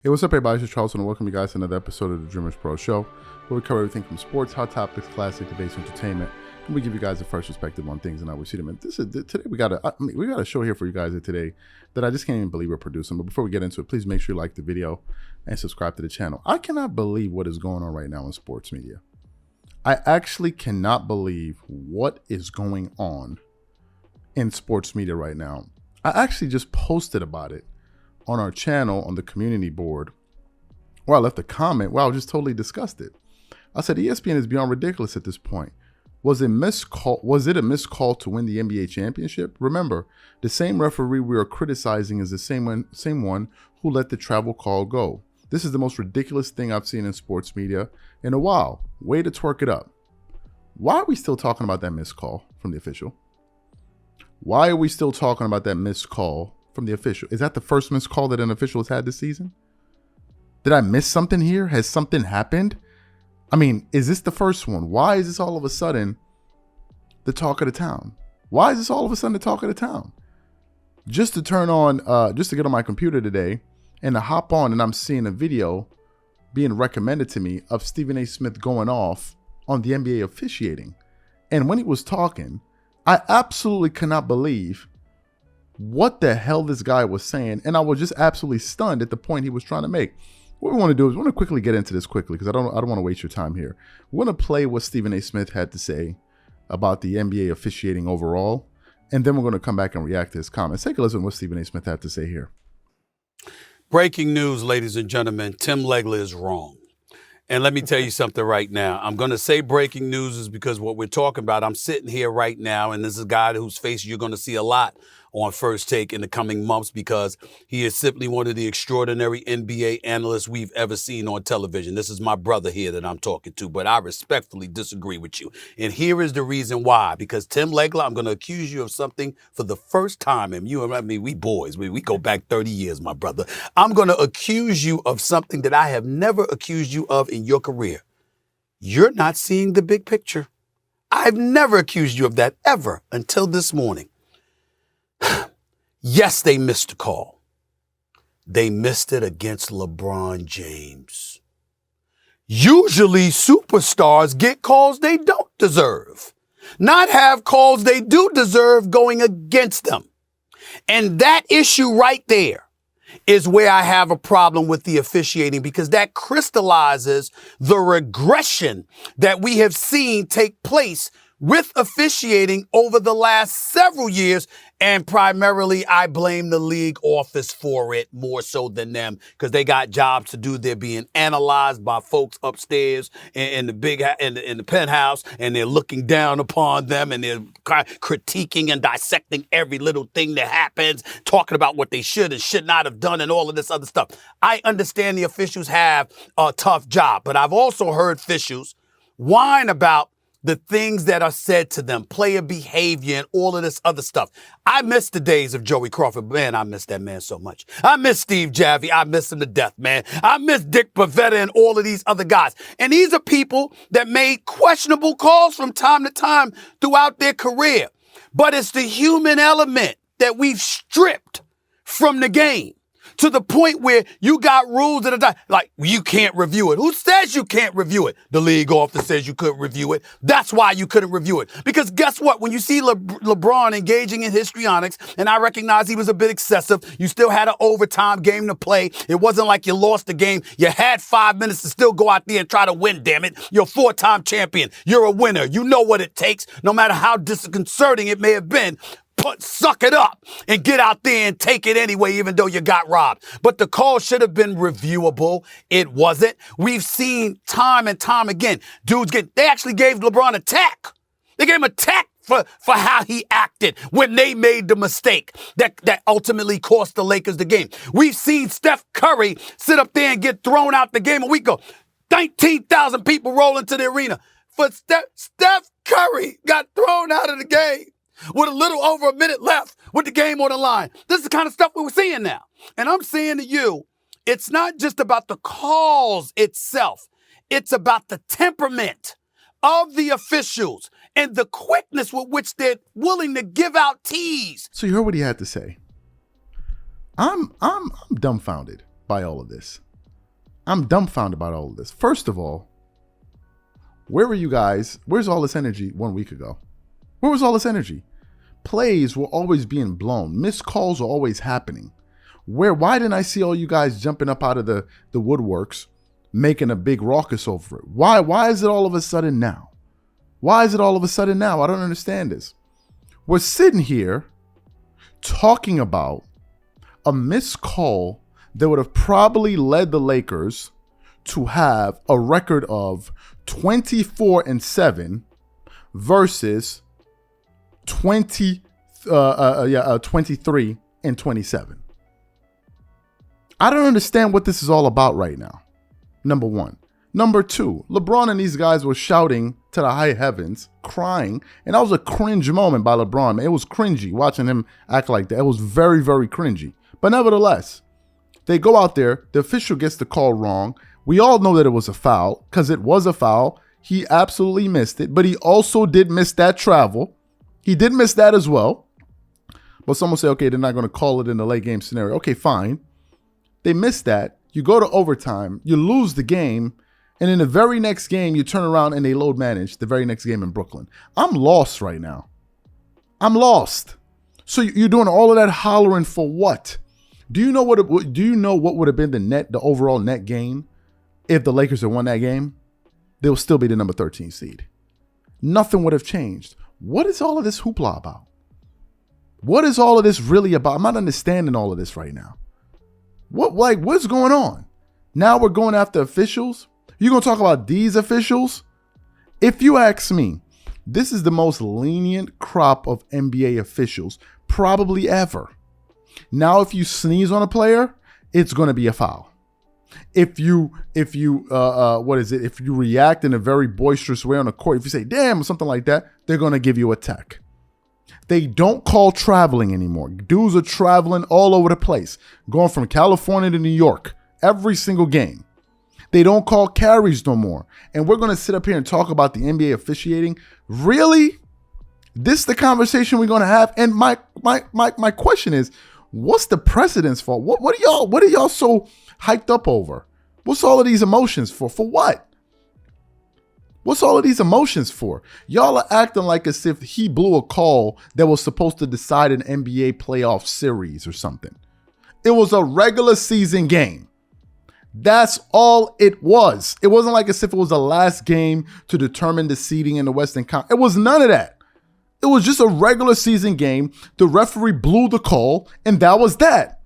Hey, what's up, everybody? It's Charles, and welcome you guys to another episode of the Dreamerspro Show, where we cover everything from sports, hot topics, classic debates, entertainment, and we give you guys a fresh perspective on things and how we see them. And today we got a show here for you guys today that I just can't even believe we're producing. But before we get into it, please make sure you like the video and subscribe to the channel. I cannot believe what is going on right now in sports media. I actually cannot believe what is going on in sports media right now. I actually just posted about it on our channel on the community board, where I left a comment where I was just totally disgusted. I said ESPN is beyond ridiculous at this point. Was it a missed call to win the NBA championship? Remember, the same referee we are criticizing is the same one who let the travel call go. This is the most ridiculous thing I've seen in sports media in a while. Way to twerk it up. Why are we still talking about that missed call from the official? Why are we still talking about that missed call from the official? Is that the first missed call that an official has had this season? Did I miss something here? Has something happened? I mean, is this the first one? Why is this all of a sudden the talk of the town? Why is this all of a sudden the talk of the town? Just to turn on, just to get on my computer today and to hop on, and I'm seeing a video being recommended to me of Stephen A. Smith going off on the NBA officiating. And when he was talking, I absolutely cannot believe what the hell this guy was saying, and I was just absolutely stunned at the point he was trying to make. What we want to do is we want to quickly get into this quickly because I don't want to waste your time here. We want to play what Stephen A. Smith had to say about the NBA officiating overall, and then we're going to come back and react to his comments. Take a listen to what Stephen A. Smith had to say here. Breaking news, ladies and gentlemen. Tim Legler is wrong. And let me tell you something right now. I'm going to say breaking news is because what we're talking about, I'm sitting here right now, and this is a guy whose face you're going to see a lot on First Take in the coming months because he is simply one of the extraordinary NBA analysts we've ever seen on television. This is my brother here that I'm talking to, but I respectfully disagree with you. And here is the reason why. Because Tim Legler, I'm going to accuse you of something for the first time. And you and me, we boys, we go back 30 years, my brother. I'm going to accuse you of something that I have never accused you of in your career. You're not seeing the big picture. I've never accused you of that ever until this morning. Yes, they missed the call. They missed it against LeBron James. Usually superstars get calls they don't deserve, not have calls they do deserve going against them. And that issue right there is where I have a problem with the officiating, because that crystallizes the regression that we have seen take place with officiating over the last several years. And primarily, I blame the league office for it more so than them, because they got jobs to do. They're being analyzed by folks upstairs in the penthouse, and they're looking down upon them, and they're critiquing and dissecting every little thing that happens, talking about what they should and should not have done and all of this other stuff. I understand the officials have a tough job, but I've also heard officials whine about the things that are said to them, player behavior and all of this other stuff. I miss the days of Joey Crawford. Man, I miss that man so much. I miss Steve Javi. I miss him to death, man. I miss Dick Pavetta and all of these other guys. And these are people that made questionable calls from time to time throughout their career. But it's the human element that we've stripped from the game, to the point where you got rules that are like, you can't review it. Who says you can't review it? The league office says you couldn't review it. That's why you couldn't review it. Because guess what? When you see LeBron engaging in histrionics, and I recognize he was a bit excessive, you still had an overtime game to play. It wasn't like you lost the game. You had 5 minutes to still go out there and try to win, damn it. You're a 4-time champion. You're a winner. You know what it takes, no matter how disconcerting it may have been. Suck it up and get out there and take it anyway, even though you got robbed. But the call should have been reviewable. It wasn't. We've seen time and time again, they actually gave LeBron a tech. They gave him a tech for how he acted when they made the mistake that ultimately cost the Lakers the game. We've seen Steph Curry sit up there and get thrown out the game a week ago. 19,000 people roll into the arena. For Steph Curry got thrown out of the game with a little over a minute left with the game on the line. This is the kind of stuff we're seeing now. And I'm saying to you, it's not just about the calls itself. It's about the temperament of the officials and the quickness with which they're willing to give out teas. So you heard what he had to say. I'm dumbfounded by all of this. I'm dumbfounded about all of this. First of all, where were you guys? Where's all this energy 1 week ago? Where was all this energy? Plays were always being blown. Missed calls were always happening. Why didn't I see all you guys jumping up out of the woodworks, making a big raucous over it? Why is it all of a sudden now? Why is it all of a sudden now? I don't understand this. We're sitting here talking about a missed call that would have probably led the Lakers to have a record of 24-7 versus 23-27. I don't understand what this is all about right now. Number one. Number two, LeBron and these guys were shouting to the high heavens, crying, and that was a cringe moment by LeBron. Man, it was cringy watching him act like that. It was very, very cringy. But nevertheless, they go out there, the official gets the call wrong. We all know that it was a foul, because it was a foul. He absolutely missed it, but he also did miss that travel. He did miss that as well. But someone say, okay, they're not going to call it in the late game scenario. Okay, fine. They missed that. You go to overtime, you lose the game, and in the very next game, you turn around and they load manage the very next game in Brooklyn. I'm lost right now. I'm lost. So you're doing all of that hollering for what? Do you know what would have been the overall net gain if the Lakers had won that game? They'll still be the number 13 seed. Nothing would have changed. What is all of this hoopla about? What is all of this really about? I'm not understanding all of this right now. What's going on? Now we're going after officials? You're going to talk about these officials? If you ask me, this is the most lenient crop of NBA officials probably ever. Now, if you sneeze on a player, it's going to be a foul. If you react in a very boisterous way on the court, if you say, damn, or something like that, they're going to give you a tech. They don't call traveling anymore. Dudes are traveling all over the place, going from California to New York every single game. They don't call carries no more. And we're going to sit up here and talk about the NBA officiating. Really? This is the conversation we're going to have? And my question is, what's the precedence for? What are y'all so hyped up over? What's all of these emotions for? For what? What's all of these emotions for? Y'all are acting like as if he blew a call that was supposed to decide an NBA playoff series or something. It was a regular season game. That's all it was. It wasn't like as if it was the last game to determine the seeding in the Western Conference. It was none of that. It was just a regular season game. The referee blew the call, and that was that.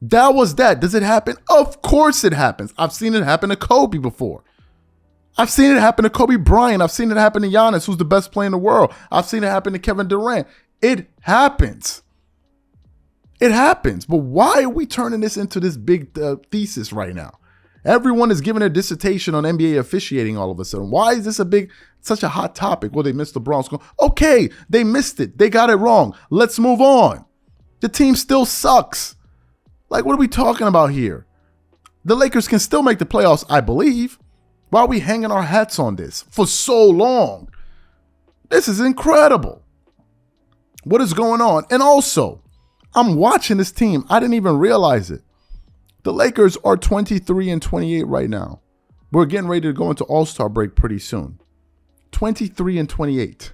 That was that. Does it happen? Of course it happens. I've seen it happen to Kobe before. I've seen it happen to Kobe Bryant. I've seen it happen to Giannis, who's the best player in the world. I've seen it happen to Kevin Durant. It happens. It happens. But why are we turning this into this big thesis right now? Everyone is giving a dissertation on NBA officiating all of a sudden. Why is this such a hot topic? Well, they missed LeBron's goal. Okay, they missed it. They got it wrong. Let's move on. The team still sucks. Like, what are we talking about here? The Lakers can still make the playoffs, I believe. Why are we hanging our hats on this for so long? This is incredible. What is going on? And also, I'm watching this team. I didn't even realize it. The Lakers are 23-28 right now. We're getting ready to go into All-Star break pretty soon. 23-28.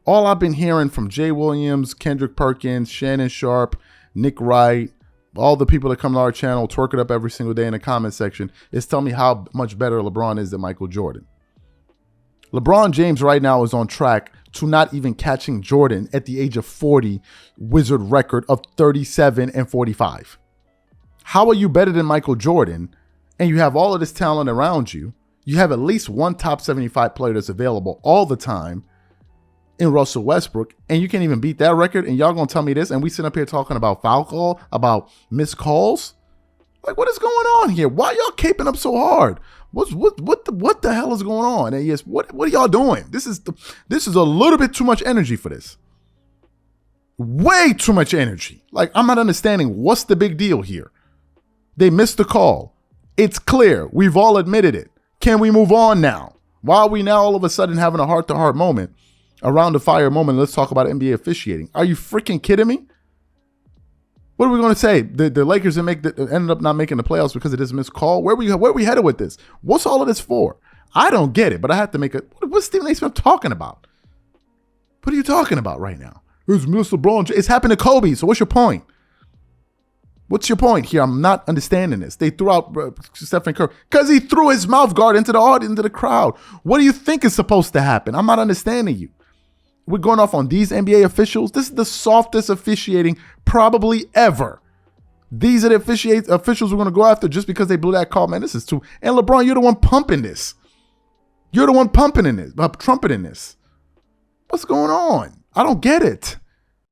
All I've been hearing from Jay Williams, Kendrick Perkins, Shannon Sharp, Nick Wright, all the people that come to our channel, twerk it up every single day in the comment section, is tell me how much better LeBron is than Michael Jordan. LeBron James right now is on track to not even catching Jordan at the age of 40 Wizard record of 37-45. How are you better than Michael Jordan and you have all of this talent around you? You have at least one top 75 player that's available all the time in Russell Westbrook, and you can't even beat that record, and y'all gonna tell me this, and we sit up here talking about foul call, about missed calls? Like, what is going on here? Why y'all caping up so hard? What the hell is going on? And yes, what are y'all doing? This is a little bit too much energy for this. Way too much energy. Like, I'm not understanding what's the big deal here. They missed the call. It's clear. We've all admitted it. Can we move on now? Why are we now all of a sudden having a heart-to-heart moment, around the fire moment? Let's talk about NBA officiating. Are you freaking kidding me? What are we going to say? The Lakers ended up not making the playoffs because of this missed call? Where we headed with this? What's all of this for? I don't get it, but I have to make what's Stephen A. Smith talking about? What are you talking about right now? It's Mr. LeBron. It's happened to Kobe, so what's your point? What's your point here? I'm not understanding this. They threw out Stephen Curry because he threw his mouth guard into the audience, into the crowd. What do you think is supposed to happen? I'm not understanding you. We're going off on these NBA officials. This is the softest officiating probably ever. These are the officials we're going to go after just because they blew that call. Man, this is too. And LeBron, you're the one pumping this. You're the one pumping in this, trumpeting this. What's going on? I don't get it.